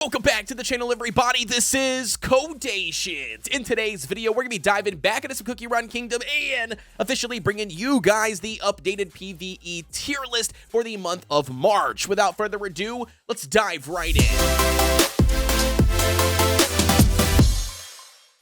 Welcome back to the channel, everybody. This is Kodeations. In today's video, we're going to be diving back into some Cookie Run Kingdom and officially bringing you guys the updated PVE tier list for the month of March. Without further ado, let's dive right in.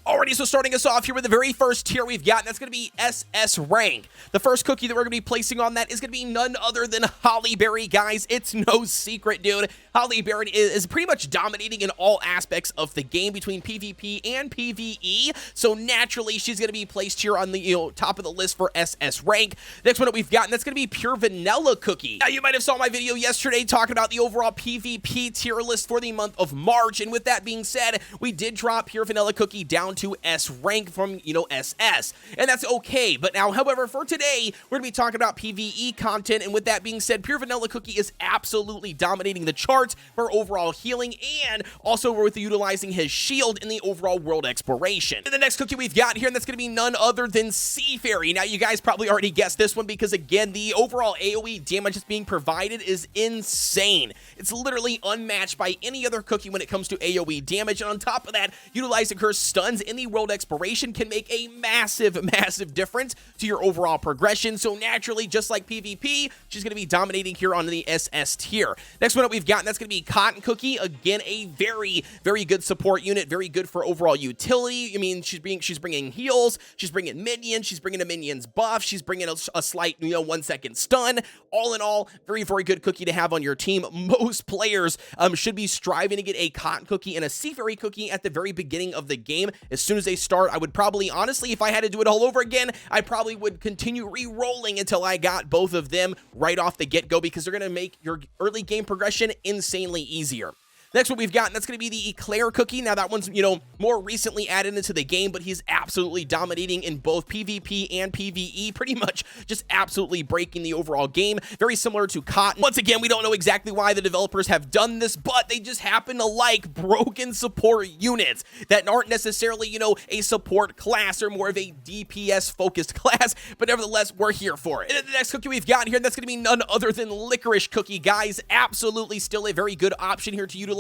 Alrighty, so starting us off here with the very first tier we've got, and that's going to be SS rank. The first cookie that we're going to be placing on that is going to be none other than Hollyberry, guys. It's no secret, dude. Hollyberry is pretty much dominating in all aspects of the game between PvP and PvE, so naturally she's going to be placed here on the top of the list for SS rank. Next one that we've got, and that's going to be Pure Vanilla Cookie. Now, you might have saw my video yesterday talking about the overall PvP tier list for the month of March, and with that being said, we did drop Pure Vanilla Cookie down to S rank from, SS, and that's okay. But now, however, for today, we're going to be talking about PvE content, and with that being said, Pure Vanilla Cookie is absolutely dominating the charts for overall healing, and also with utilizing his shield in the overall world exploration. And the next cookie we've got here, and that's going to be none other than Sea Fairy. Now, you guys probably already guessed this one because, again, the overall AoE damage that's being provided is insane. It's literally unmatched by any other cookie when it comes to AoE damage, and on top of that, utilizing her stuns in the world exploration can make a massive difference to your overall progression. So naturally, just like PvP, she's going to be dominating here on the SS tier. Next one that we've got, and that's going to be Cotton Cookie. Again, a very good support unit, very good for overall utility. I mean, she's bringing heals, she's bringing minions, she's bringing a minions buff, she's bringing a slight 1 second stun. All in all, very good cookie to have on your team. Most players should be striving to get a Cotton Cookie and a Sea Fairy Cookie at the very beginning of the game. As soon as they start, I would probably, honestly, if I had to do it all over again, I probably would continue re-rolling until I got both of them right off the get-go, because they're going to make your early game progression insanely easier. Next one we've got, and that's going to be the Eclair Cookie. Now, that one's, more recently added into the game, but he's absolutely dominating in both PvP and PvE, pretty much just absolutely breaking the overall game. Very similar to Cotton. Once again, we don't know exactly why the developers have done this, but they just happen to like broken support units that aren't necessarily, a support class or more of a DPS-focused class, but nevertheless, we're here for it. And then the next cookie we've got here, and that's going to be none other than Licorice Cookie, guys. Absolutely still a very good option here to utilize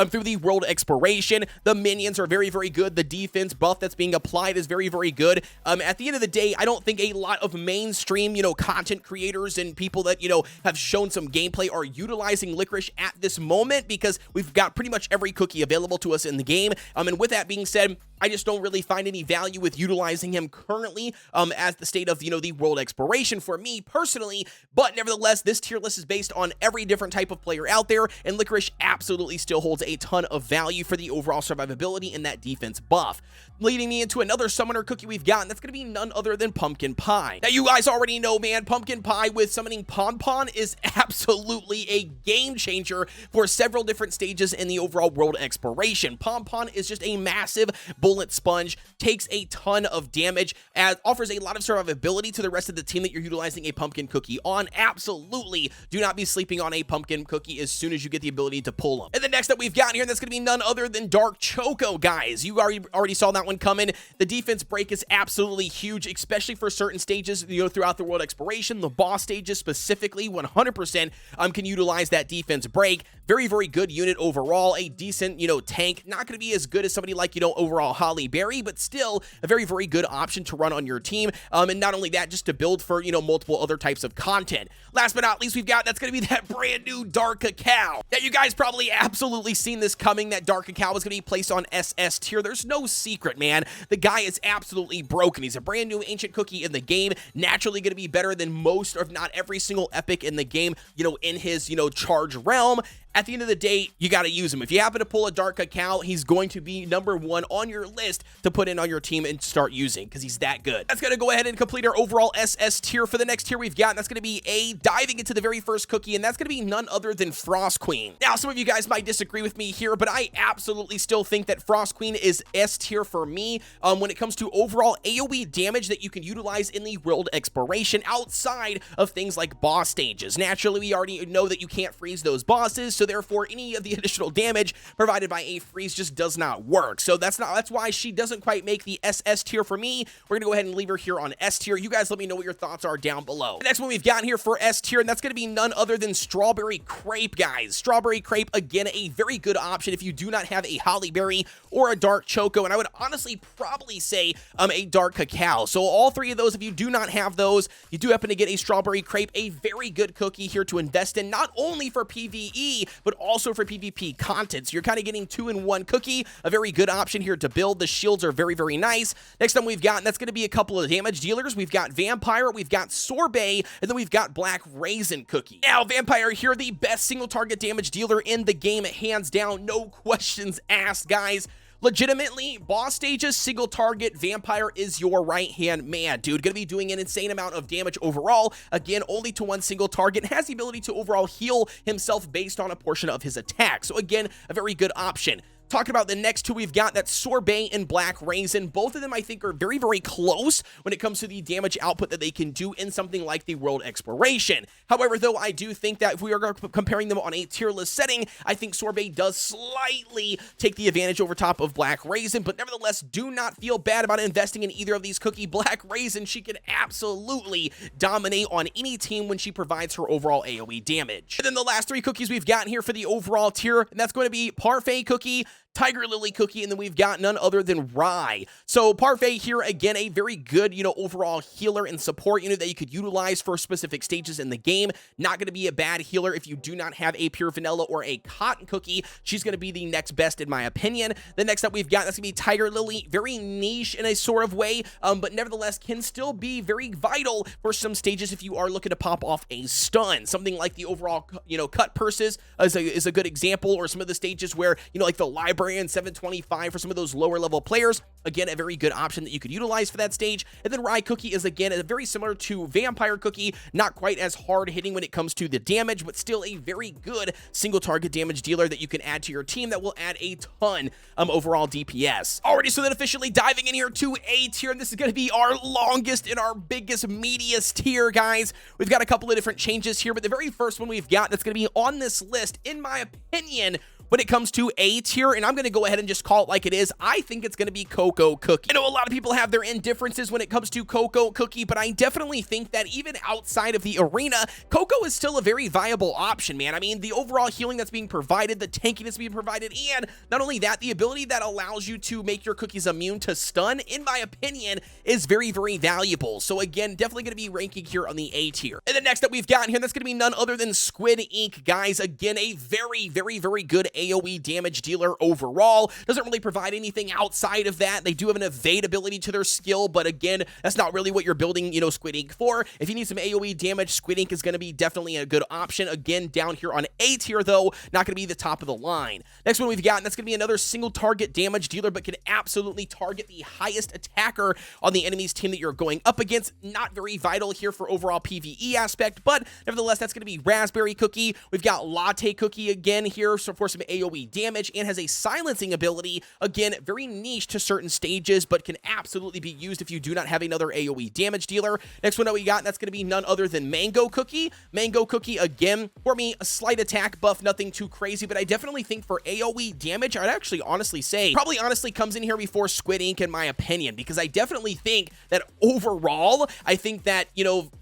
through the world exploration. The minions are very good. The defense buff that's being applied is very good. At the end of the day, I don't think a lot of mainstream, content creators and people that, have shown some gameplay are utilizing Licorice at this moment, because we've got pretty much every cookie available to us in the game. And with that being said, I just don't really find any value with utilizing him currently as the state of, the world exploration for me personally. But nevertheless, this tier list is based on every different type of player out there, and Licorice absolutely still holds a ton of value for the overall survivability and that defense buff. Leading me into another summoner cookie we've got, and that's going to be none other than Pumpkin Pie. Now, you guys already know, man, Pumpkin Pie with summoning Pon is absolutely a game changer for several different stages in the overall world exploration. Pon is just a massive bullet sponge, takes a ton of damage, and offers a lot of survivability to the rest of the team that you're utilizing a pumpkin cookie on. Absolutely do not be sleeping on a pumpkin cookie as soon as you get the ability to pull them. And the next that we've got here, that's going to be none other than Dark Choco, guys. You already saw that one coming. The defense break is absolutely huge, especially for certain stages, throughout the world exploration. The boss stages specifically, 100% can utilize that defense break. Very good unit overall. A decent, tank. Not going to be as good as somebody like, overall Hollyberry, but still a very good option to run on your team. And not only that, just to build for, multiple other types of content. Last but not least, we've got, that's going to be that brand new Dark Cacao. Now, you guys probably absolutely seen this coming, that Dark Cacao was going to be placed on SS tier. There's no secret, man. The guy is absolutely broken. He's a brand new ancient cookie in the game, naturally going to be better than most, or if not every single epic in the game, in his, charge realm. At the end of the day, you got to use him. If you happen to pull a Dark Cacao, he's going to be #1 on your list to put in on your team and start using, because he's that good. That's going to go ahead and complete our overall SS tier. For the next tier we've got, and that's going to be diving into the very first cookie, and that's going to be none other than Frost Queen. Now, some of you guys might disagree with me here, but I absolutely still think that Frost Queen is S tier for me when it comes to overall AoE damage that you can utilize in the world exploration outside of things like boss stages. Naturally, we already know that you can't freeze those bosses, so so therefore any of the additional damage provided by a freeze just does not work. So that's why she doesn't quite make the SS tier for me. We're gonna go ahead and leave her here on S tier. You guys let me know what your thoughts are down below. The next one we've got here for S tier, and that's gonna be none other than Strawberry Crepe, guys. Strawberry Crepe, again, a very good option if you do not have a Holly Berry or a Dark Choco, and I would honestly probably say a Dark Cacao. So all three of those, if you do not have those, you do happen to get a Strawberry Crepe, a very good cookie here to invest in, not only for PvE, but also for PvP content. So you're kind of getting 2-in-1 cookie, a very good option here to build. The shields are very, very nice. Next one we've got, and that's going to be a couple of damage dealers. We've got Vampire, we've got Sorbet, and then we've got Black Raisin Cookie. Now, Vampire here, the best single target damage dealer in the game, hands down, no questions asked, guys. Legitimately, boss stages, single target, Vampire is your right-hand man, dude. Gonna be doing an insane amount of damage overall. Again, only to one single target. Has the ability to overall heal himself based on a portion of his attack. So again, a very good option. Talking about the next two we've got, that's Sorbet and Black Raisin. Both of them, I think, are very, very close when it comes to the damage output that they can do in something like the World Exploration. However, though, I do think that if we are comparing them on a tier list setting, I think Sorbet does slightly take the advantage over top of Black Raisin, but nevertheless, do not feel bad about investing in either of these cookie. Black Raisin, she can absolutely dominate on any team when she provides her overall AoE damage. And then the last three cookies we've got here for the overall tier, and that's going to be Parfait Cookie, Tiger Lily Cookie, and then we've got none other than Rye. So Parfait here, again, a very good, overall healer and support unit that you could utilize for specific stages in the game. Not going to be a bad healer if you do not have a pure vanilla or a cotton cookie. She's going to be the next best in my opinion. The next up we've got, that's going to be Tiger Lily. Very niche in a sort of way, but nevertheless can still be very vital for some stages if you are looking to pop off a stun. Something like the overall, cut purses is a good example, or some of the stages where, like the library and 725 for some of those lower level players. Again, a very good option that you could utilize for that stage. And then Rye Cookie is, again, very similar to Vampire Cookie, not quite as hard hitting when it comes to the damage, but still a very good single target damage dealer that you can add to your team that will add a ton overall DPS. Alrighty, so then officially diving in here to A tier, and this is going to be our longest and our biggest, meatiest tier, guys. We've got a couple of different changes here, but the very first one we've got that's going to be on this list, in my opinion, when it comes to A tier, and I'm going to go ahead and just call it like it is, I think it's going to be Cocoa Cookie. I know a lot of people have their indifferences when it comes to Cocoa Cookie, but I definitely think that even outside of the arena, Cocoa is still a very viable option, man. I mean, the overall healing that's being provided, the tanking that's being provided, and not only that, the ability that allows you to make your cookies immune to stun, in my opinion, is very, very valuable. So again, definitely going to be ranking here on the A tier. And the next that we've got here, that's going to be none other than Squid Ink, guys. Again, a very, very, very good AoE damage dealer overall. Doesn't really provide anything outside of that. They do have an evade ability to their skill, but again, that's not really what you're building, Squid Ink for. If you need some AoE damage, Squid Ink is going to be definitely a good option. Again, down here on A tier, though, not going to be the top of the line. Next one we've got, and that's going to be another single target damage dealer, but can absolutely target the highest attacker on the enemy's team that you're going up against. Not very vital here for overall PvE aspect, but nevertheless, that's going to be Raspberry Cookie. We've got Latte Cookie again here, so for some AoE damage, and has a silencing ability. Again, very niche to certain stages, but can absolutely be used if you do not have another AoE damage dealer. Next one that we got, that's going to be none other than Mango Cookie. Mango Cookie, again, for me, a slight attack buff, nothing too crazy, but I definitely think for AoE damage, I'd actually honestly say, probably honestly comes in here before Squid Ink in my opinion, because I definitely think that overall, I think that,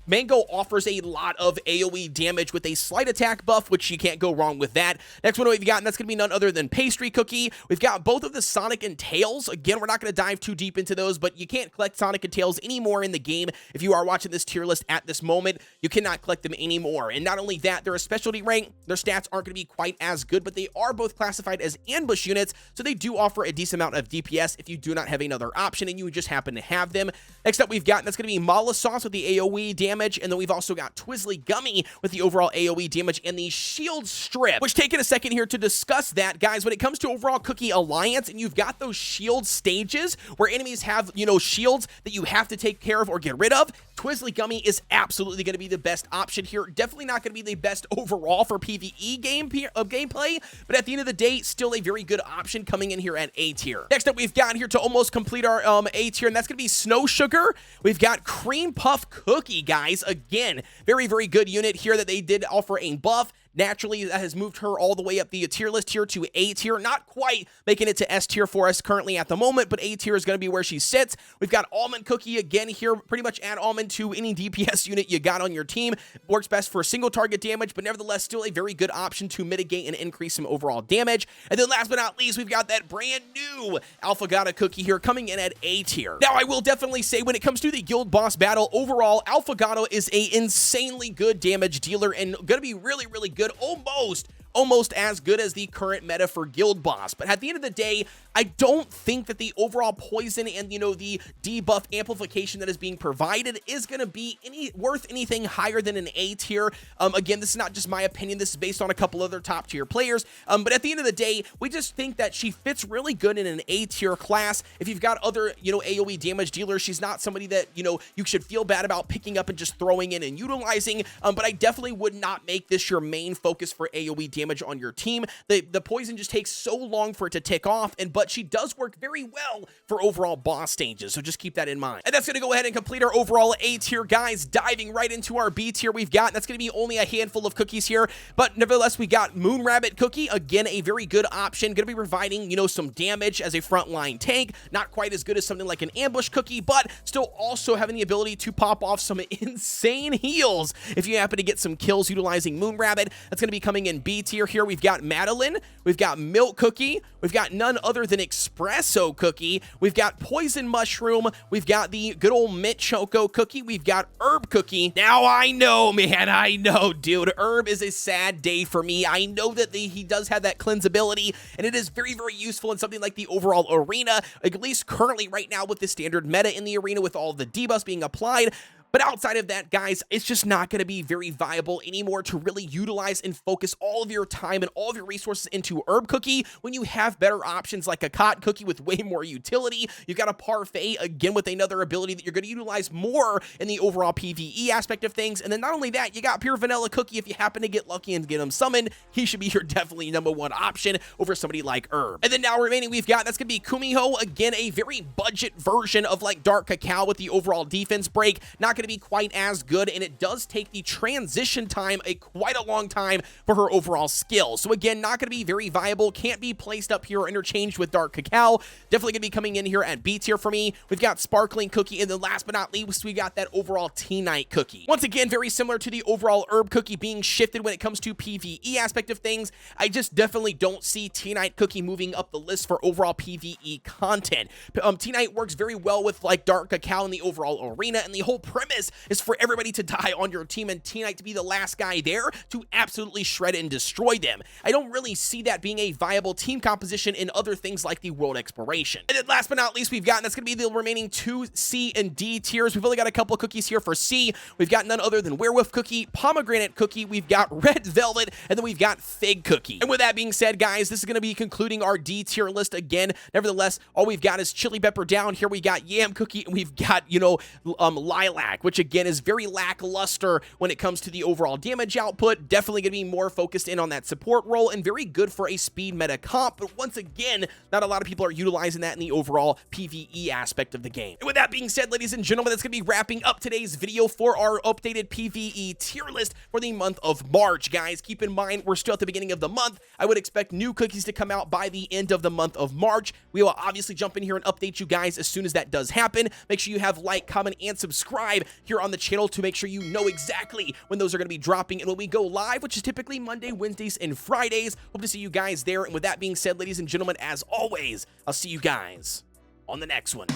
Mango offers a lot of AoE damage with a slight attack buff, which you can't go wrong with that. Next one we've got, and that's going to be none other than Pastry Cookie. We've got both of the Sonic and Tails. Again, we're not going to dive too deep into those, but you can't collect Sonic and Tails anymore in the game. If you are watching this tier list at this moment, you cannot collect them anymore. And not only that, they're a specialty rank. Their stats aren't going to be quite as good, but they are both classified as ambush units, so they do offer a decent amount of DPS if you do not have another option and you just happen to have them. Next up we've got, and that's going to be Mala Sauce with the AoE damage, and then we've also got Twizzly Gummy with the overall AoE damage and the Shield Strip, which, taking a second here to discuss that, guys, when it comes to overall Cookie Alliance, and you've got those shield stages where enemies have, shields that you have to take care of or get rid of, Twizzly Gummy is absolutely going to be the best option here. Definitely not going to be the best overall for PvE gameplay, but at the end of the day, still a very good option coming in here at A tier. Next up, we've got here to almost complete our A tier, and that's going to be Snow Sugar. We've got Cream Puff Cookie, guys. Again, very, very good unit here that they did offer a buff. Naturally, that has moved her all the way up the tier list here to A tier. Not quite making it to S tier for us currently at the moment, but A tier is going to be where she sits. We've got Almond Cookie again here. Pretty much add Almond to any DPS unit you got on your team. Works best for single target damage, but nevertheless still a very good option to mitigate and increase some overall damage. And then last but not least, we've got that brand new Alphagata Cookie here coming in at A tier. Now, I will definitely say when it comes to the guild boss battle, overall, Alphagata is a insanely good damage dealer and going to be really, really good, almost as good as the current meta for guild boss. But at the end of the day, I don't think that the overall poison and, the debuff amplification that is being provided is going to be worth anything higher than an A tier. Again, this is not just my opinion. This is based on a couple other top tier players. But at the end of the day, we just think that she fits really good in an A tier class. If you've got other, AoE damage dealers, she's not somebody that, you should feel bad about picking up and just throwing in and utilizing. But I definitely would not make this your main focus for AoE damage on your team. The poison just takes so long for it to tick off, but she does work very well for overall boss stages, so just keep that in mind. And that's going to go ahead and complete our overall A tier, guys. Diving right into our B tier, we've got, that's going to be only a handful of cookies here, but nevertheless, we got Moon Rabbit Cookie, again, a very good option, going to be providing, some damage as a frontline tank, not quite as good as something like an Ambush Cookie, but still also having the ability to pop off some insane heals if you happen to get some kills utilizing Moon Rabbit. That's going to be coming in B tier. Here we've got Madeline, we've got Milk Cookie, we've got none other than Espresso Cookie, we've got Poison Mushroom, we've got the good old Mint Choco Cookie, we've got Herb Cookie. Now I know, man, I know, dude, Herb is a sad day for me. I know that he does have that cleanse ability, and it is very, very useful in something like the overall arena, at least currently right now with the standard meta in the arena with all the debuffs being applied. But outside of that, guys, it's just not going to be very viable anymore to really utilize and focus all of your time and all of your resources into Herb Cookie when you have better options like a Cot Cookie with way more utility. You've got a Parfait, again, with another ability that you're going to utilize more in the overall PvE aspect of things. And then not only that, you got Pure Vanilla Cookie. If you happen to get lucky and get him summoned, he should be your definitely #1 option over somebody like Herb. And then now remaining, we've got, that's going to be Kumiho. Again, a very budget version of like Dark Cacao with the overall defense break. Not going to be quite as good, and it does take the transition time quite a long time for her overall skill. So again, not going to be very viable, can't be placed up here or interchanged with Dark Cacao. Definitely going to be coming in here at B tier for me. We've got Sparkling Cookie, and then last but not least, we got that overall Tea-Night Cookie. Once again, very similar to the overall Herb Cookie being shifted when it comes to PvE aspect of things. I just definitely don't see Tea-Night Cookie moving up the list for overall PvE content. Tea-Night works very well with like Dark Cacao in the overall arena, and the whole premise is for everybody to die on your team and Tea-Night to be the last guy there to absolutely shred and destroy them. I don't really see that being a viable team composition in other things like the World Exploration. And then last but not least, we've got, that's going to be the remaining 2 C and D tiers. We've only got a couple of cookies here for C. We've got none other than Werewolf Cookie, Pomegranate Cookie, we've got Red Velvet, and then we've got Fig Cookie. And with that being said, guys, this is going to be concluding our D tier list again. Nevertheless, all we've got is Chili Pepper down. Here we got Yam Cookie, and we've got, Lilac, which again is very lackluster when it comes to the overall damage output. Definitely going to be more focused in on that support role and very good for a speed meta comp. But once again, not a lot of people are utilizing that in the overall PvE aspect of the game. And with that being said, ladies and gentlemen, that's going to be wrapping up today's video for our updated PvE tier list for the month of March. Guys, keep in mind, we're still at the beginning of the month. I would expect new cookies to come out by the end of the month of March. We will obviously jump in here and update you guys as soon as that does happen. Make sure you have like, comment, and subscribe here on the channel to make sure you know exactly when those are going to be dropping and when we go live, which is typically Monday, Wednesdays, and Fridays. Hope to see you guys there. And with that being said, ladies and gentlemen, as always, I'll see you guys on the next one.